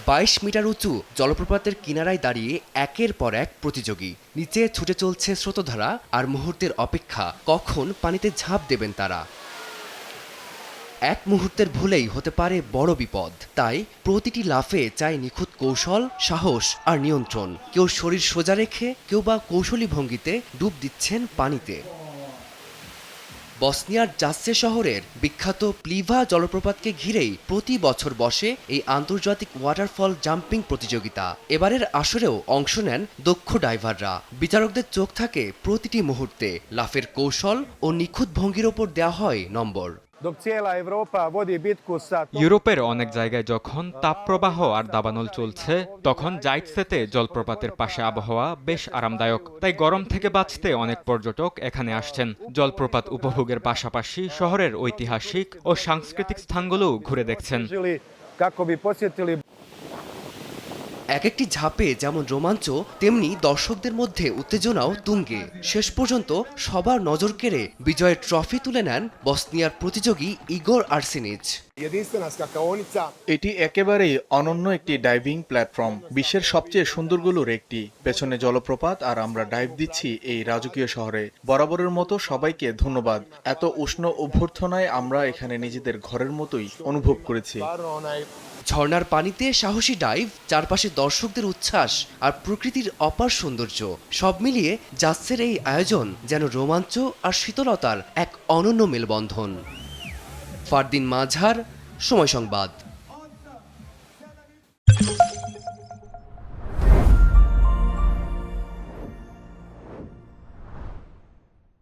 22 metre উঁচু জলপ্রপাতের কিনারায় দাঁড়িয়ে একের পর এক প্রতিযোগী। নিচে ছুটে চলছে স্রোতধারা, আর মুহূর্তের অপেক্ষা কখন পানিতে ঝাঁপ দেবেন তারা। এক মুহূর্তের ভুলেই হতে পারে বড় বিপদ। তাই প্রতিটি লাফে চাই নিখুঁত কৌশল, সাহস আর নিয়ন্ত্রণ। কেউ শরীর সোজা রেখে, কেউ বা কৌশলী ভঙ্গিতে ডুব দিচ্ছেন পানিতে। বসনিয়ার জাসসে শহরের বিখ্যাত প্লিভা জলপ্রপাতকে ঘিরেই প্রতি বছর বসে এই আন্তর্জাতিক ওয়াটারফল জাম্পিং প্রতিযোগিতা। এবারের আসরেও অংশ নেন দক্ষ ডাইভাররা। বিচারকদের চোখ থাকে প্রতিটি মুহূর্তে। লাফের কৌশল ও নিখুঁত ভঙ্গির ওপর দেওয়া হয় নম্বর। ইউরোপের অনেক জায়গায় যখন তাপপ্রবাহ আর দাবানল চলছে, তখন জাইটসেতে জলপ্রপাতের পাশে আবহাওয়া বেশ আরামদায়ক। তাই গরম থেকে বাঁচতে অনেক পর্যটক এখানে আসছেন। জলপ্রপাত উপভোগের পাশাপাশি শহরের ঐতিহাসিক ও সাংস্কৃতিক স্থানগুলো ঘুরে দেখছেন। এক একটি ঝাঁপে যেমন রোমাঞ্চ, তেমনি দর্শকদের মধ্যে উত্তেজনাও তুঙ্গে। শেষ পর্যন্ত সবার নজর কেড়ে বিজয়ের ট্রফি তুলে নেন বসনিয়ার প্রতিযোগী ইগোর আর্সেনিচ। এটি একেবারেই অনন্য একটি ডাইভিং প্ল্যাটফর্ম, বিশ্বের সবচেয়ে সুন্দরগুলোর একটি। পেছনে জলপ্রপাত আর আমরা ডাইভ দিচ্ছি এই রাজকীয় শহরে। বরাবরের মতো সবাইকে ধন্যবাদ। এত উষ্ণ অভ্যর্থনায় আমরা এখানে নিজেদের ঘরের মতোই অনুভব করেছি। ঝর্ণার পানিতে সাহসী ডাইভ, চারপাশে দর্শকদের উচ্ছ্বাস আর প্রকৃতির অপার সৌন্দর্য, সব মিলিয়ে জাসসের এই আয়োজন যেন রোমাঞ্চ আর শীতলতার এক অনন্য মেলবন্ধন। ফারদিন মাঝার, সময় সংবাদ।